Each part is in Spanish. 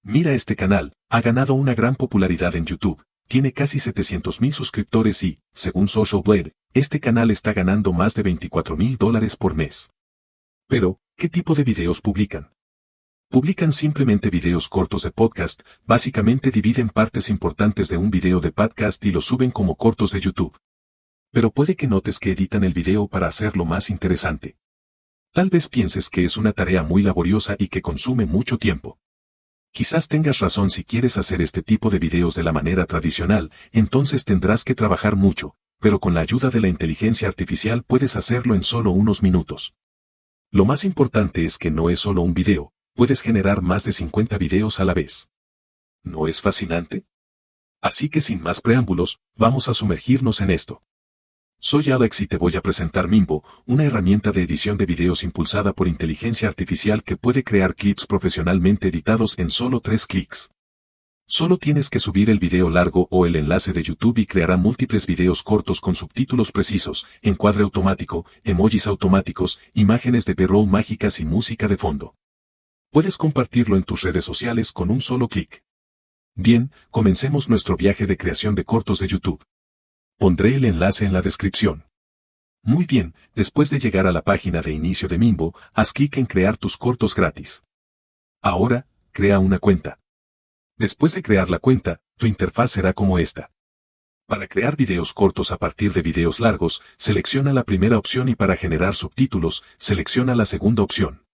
Mira este canal, ha ganado una gran popularidad en YouTube, tiene casi 700,000 suscriptores y, según Social Blade, este canal está ganando más de $24,000 por mes. Pero, ¿qué tipo de videos publican? Publican simplemente videos cortos de podcast, básicamente dividen partes importantes de un video de podcast y los suben como cortos de YouTube. Pero puede que notes que editan el video para hacerlo más interesante. Tal vez pienses que es una tarea muy laboriosa y que consume mucho tiempo. Quizás tengas razón si quieres hacer este tipo de videos de la manera tradicional, entonces tendrás que trabajar mucho, pero con la ayuda de la inteligencia artificial puedes hacerlo en solo unos minutos. Lo más importante es que no es solo un video, puedes generar más de 50 videos a la vez. ¿No es fascinante? Así que sin más preámbulos, vamos a sumergirnos en esto. Soy Alex y te voy a presentar Mimbo, una herramienta de edición de videos impulsada por inteligencia artificial que puede crear clips profesionalmente editados en solo 3 clics. Solo tienes que subir el video largo o el enlace de YouTube y creará múltiples videos cortos con subtítulos precisos, encuadre automático, emojis automáticos, imágenes de B-roll mágicas y música de fondo. Puedes compartirlo en tus redes sociales con un solo clic. Bien, comencemos nuestro viaje de creación de cortos de YouTube. Pondré el enlace en la descripción. Muy bien, después de llegar a la página de inicio de Mimbo, haz clic en crear tus cortos gratis. Ahora, crea una cuenta. Después de crear la cuenta, tu interfaz será como esta. Para crear videos cortos a partir de videos largos, selecciona la primera opción y para generar subtítulos, selecciona la segunda opción.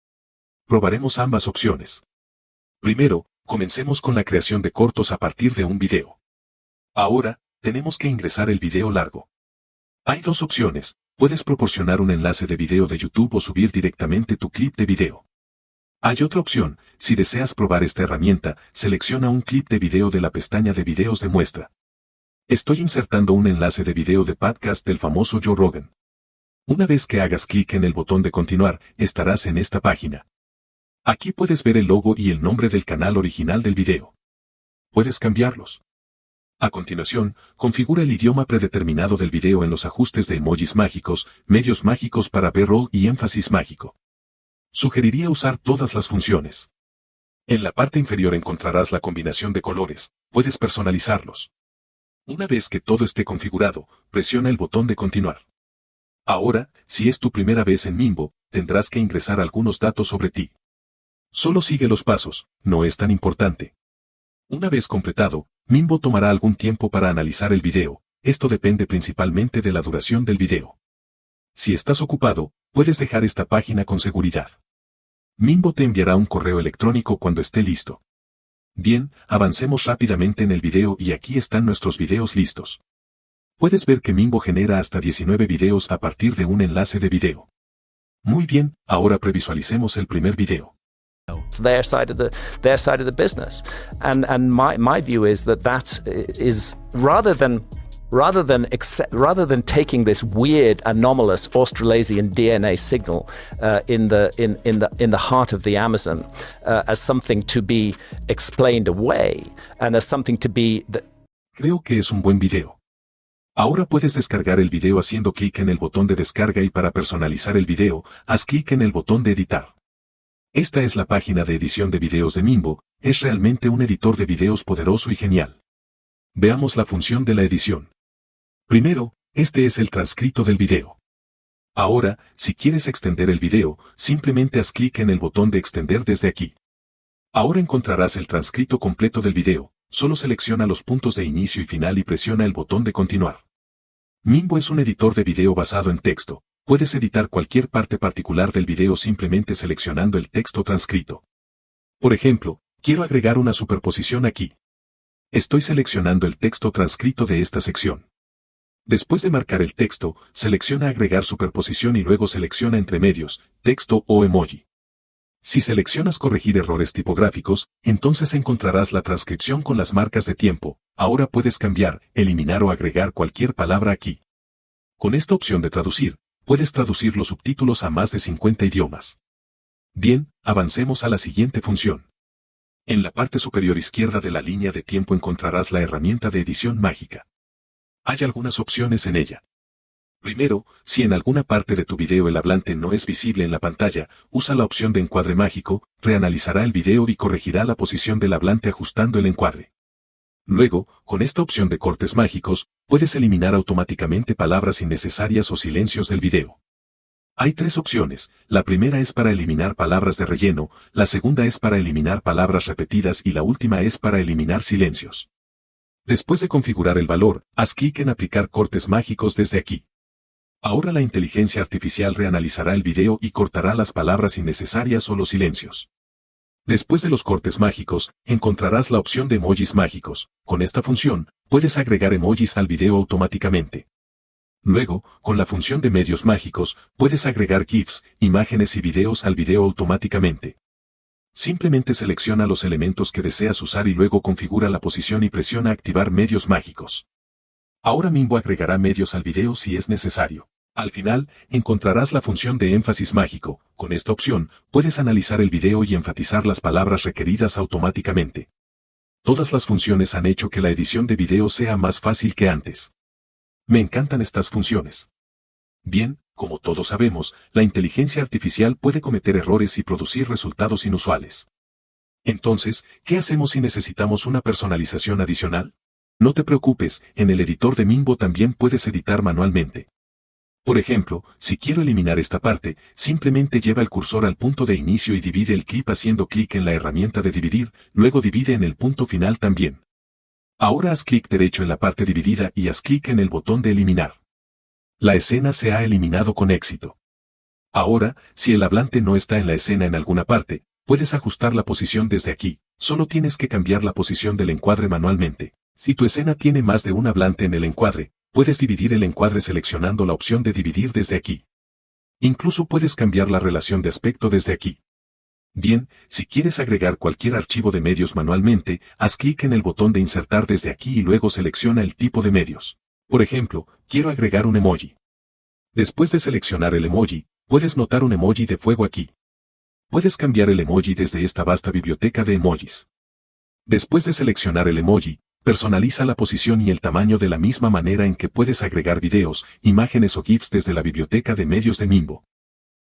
Probaremos ambas opciones. Primero, comencemos con la creación de cortos a partir de un video. Ahora, tenemos que ingresar el video largo. Hay 2 opciones, puedes proporcionar un enlace de video de YouTube o subir directamente tu clip de video. Hay otra opción, si deseas probar esta herramienta, selecciona un clip de video de la pestaña de videos de muestra. Estoy insertando un enlace de video de podcast del famoso Joe Rogan. Una vez que hagas clic en el botón de continuar, estarás en esta página. Aquí puedes ver el logo y el nombre del canal original del video. Puedes cambiarlos. A continuación, configura el idioma predeterminado del video en los ajustes de emojis mágicos, medios mágicos para B-roll y énfasis mágico. Sugeriría usar todas las funciones. En la parte inferior encontrarás la combinación de colores, puedes personalizarlos. Una vez que todo esté configurado, presiona el botón de continuar. Ahora, si es tu primera vez en Mimbo, tendrás que ingresar algunos datos sobre ti. Solo sigue los pasos, no es tan importante. Una vez completado, Mimbo tomará algún tiempo para analizar el video, esto depende principalmente de la duración del video. Si estás ocupado, puedes dejar esta página con seguridad. Mimbo te enviará un correo electrónico cuando esté listo. Bien, avancemos rápidamente en el video y aquí están nuestros videos listos. Puedes ver que Mimbo genera hasta 19 videos a partir de un enlace de video. Muy bien, ahora previsualicemos el primer video. Their side of the business, and my view is that is rather than taking this weird anomalous Australasian DNA signal in the heart of the Amazon as something to be explained away and as something to be. Creo que es un buen video. Ahora puedes descargar el video haciendo clic en el botón de descarga y para personalizar el video, haz clic en el botón de editar. Esta es la página de edición de videos de Mimbo, es realmente un editor de videos poderoso y genial. Veamos la función de la edición. Primero, este es el transcrito del video. Ahora, si quieres extender el video, simplemente haz clic en el botón de extender desde aquí. Ahora encontrarás el transcrito completo del video, solo selecciona los puntos de inicio y final y presiona el botón de continuar. Mimbo es un editor de video basado en texto. Puedes editar cualquier parte particular del video simplemente seleccionando el texto transcrito. Por ejemplo, quiero agregar una superposición aquí. Estoy seleccionando el texto transcrito de esta sección. Después de marcar el texto, selecciona agregar superposición y luego selecciona entre medios, texto o emoji. Si seleccionas corregir errores tipográficos, entonces encontrarás la transcripción con las marcas de tiempo. Ahora puedes cambiar, eliminar o agregar cualquier palabra aquí. Con esta opción de traducir, puedes traducir los subtítulos a más de 50 idiomas. Bien, avancemos a la siguiente función. En la parte superior izquierda de la línea de tiempo encontrarás la herramienta de edición mágica. Hay algunas opciones en ella. Primero, si en alguna parte de tu video el hablante no es visible en la pantalla, usa la opción de encuadre mágico, reanalizará el video y corregirá la posición del hablante ajustando el encuadre. Luego, con esta opción de cortes mágicos, puedes eliminar automáticamente palabras innecesarias o silencios del video. Hay 3 opciones, la primera es para eliminar palabras de relleno, la segunda es para eliminar palabras repetidas y la última es para eliminar silencios. Después de configurar el valor, haz clic en aplicar cortes mágicos desde aquí. Ahora la inteligencia artificial reanalizará el video y cortará las palabras innecesarias o los silencios. Después de los cortes mágicos, encontrarás la opción de emojis mágicos. Con esta función, puedes agregar emojis al video automáticamente. Luego, con la función de medios mágicos, puedes agregar GIFs, imágenes y videos al video automáticamente. Simplemente selecciona los elementos que deseas usar y luego configura la posición y presiona activar medios mágicos. Ahora Mimbo agregará medios al video si es necesario. Al final, encontrarás la función de énfasis mágico. Con esta opción, puedes analizar el video y enfatizar las palabras requeridas automáticamente. Todas las funciones han hecho que la edición de video sea más fácil que antes. Me encantan estas funciones. Bien, como todos sabemos, la inteligencia artificial puede cometer errores y producir resultados inusuales. Entonces, ¿qué hacemos si necesitamos una personalización adicional? No te preocupes, en el editor de Mimbo también puedes editar manualmente. Por ejemplo, si quiero eliminar esta parte, simplemente lleva el cursor al punto de inicio y divide el clip haciendo clic en la herramienta de dividir, luego divide en el punto final también. Ahora haz clic derecho en la parte dividida y haz clic en el botón de eliminar. La escena se ha eliminado con éxito. Ahora, si el hablante no está en la escena en alguna parte, puedes ajustar la posición desde aquí, solo tienes que cambiar la posición del encuadre manualmente. Si tu escena tiene más de un hablante en el encuadre, puedes dividir el encuadre seleccionando la opción de dividir desde aquí. Incluso puedes cambiar la relación de aspecto desde aquí. Bien, si quieres agregar cualquier archivo de medios manualmente, haz clic en el botón de insertar desde aquí y luego selecciona el tipo de medios. Por ejemplo, quiero agregar un emoji. Después de seleccionar el emoji, puedes notar un emoji de fuego aquí. Puedes cambiar el emoji desde esta vasta biblioteca de emojis. Después de seleccionar el emoji, personaliza la posición y el tamaño de la misma manera en que puedes agregar videos, imágenes o GIFs desde la biblioteca de medios de Mimbo.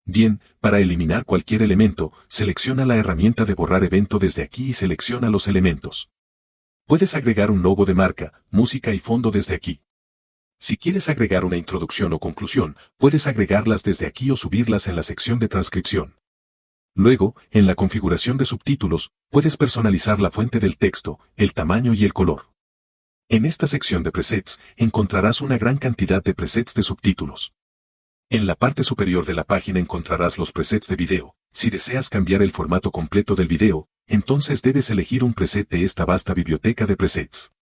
Bien, para eliminar cualquier elemento, selecciona la herramienta de borrar evento desde aquí y selecciona los elementos. Puedes agregar un logo de marca, música y fondo desde aquí. Si quieres agregar una introducción o conclusión, puedes agregarlas desde aquí o subirlas en la sección de transcripción. Luego, en la configuración de subtítulos, puedes personalizar la fuente del texto, el tamaño y el color. En esta sección de presets, encontrarás una gran cantidad de presets de subtítulos. En la parte superior de la página encontrarás los presets de video. Si deseas cambiar el formato completo del video, entonces debes elegir un preset de esta vasta biblioteca de presets.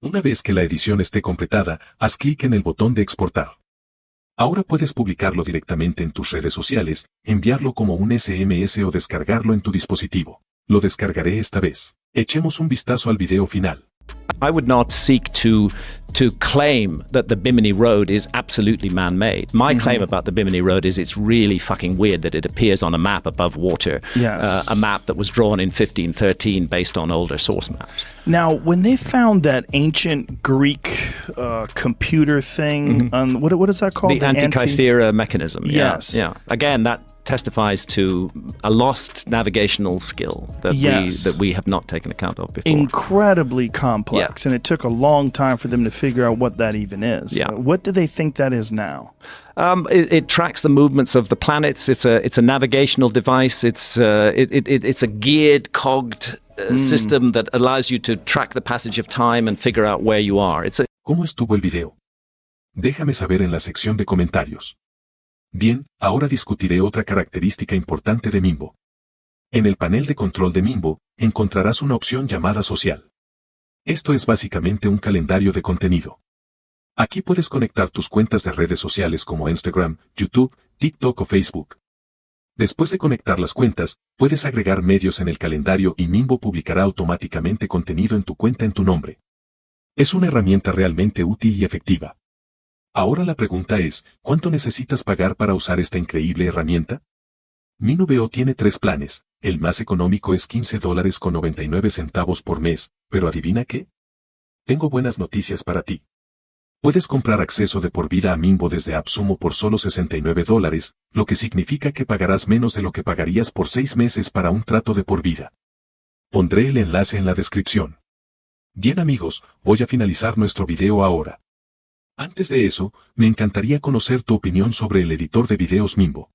Una vez que la edición esté completada, haz clic en el botón de exportar. Ahora puedes publicarlo directamente en tus redes sociales, enviarlo como un SMS o descargarlo en tu dispositivo. Lo descargaré esta vez. Echemos un vistazo al video final. I would not seek to claim that the Bimini Road is absolutely man-made. My claim about the Bimini Road is it's really fucking weird that it appears on a map above water. Yes. A map that was drawn in 1513 based on older source maps. Now, when they found that ancient Greek computer thing, what is that called? The Antikythera mechanism. Yes. Yeah. Again, that testifies to a lost navigational skill that we have not taken account of before. Incredibly complex, and it took a long time for them to figure out what that even is. Yeah. What do they think that is now? It tracks the movements of the planets. It's a navigational device. It's a geared, cogged system that allows you to track the passage of time and figure out where you are. ¿Cómo estuvo el video? Déjame saber en la sección de comentarios. Bien, ahora discutiré otra característica importante de Mimbo. En el panel de control de Mimbo, encontrarás una opción llamada social. Esto es básicamente un calendario de contenido. Aquí puedes conectar tus cuentas de redes sociales como Instagram, YouTube, TikTok o Facebook. Después de conectar las cuentas, puedes agregar medios en el calendario y Mimbo publicará automáticamente contenido en tu cuenta en tu nombre. Es una herramienta realmente útil y efectiva. Ahora la pregunta es, ¿cuánto necesitas pagar para usar esta increíble herramienta? Minubeo tiene 3 planes, el más económico es $15.99 por mes, pero ¿adivina qué? Tengo buenas noticias para ti. Puedes comprar acceso de por vida a Mimbo desde AppSumo por solo $69, lo que significa que pagarás menos de lo que pagarías por 6 meses para un trato de por vida. Pondré el enlace en la descripción. Bien amigos, voy a finalizar nuestro video ahora. Antes de eso, me encantaría conocer tu opinión sobre el editor de videos Mimbo.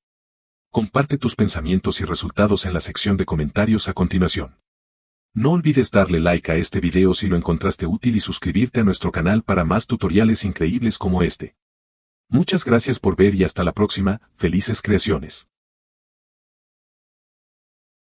Comparte tus pensamientos y resultados en la sección de comentarios a continuación. No olvides darle like a este video si lo encontraste útil y suscribirte a nuestro canal para más tutoriales increíbles como este. Muchas gracias por ver y hasta la próxima, felices creaciones.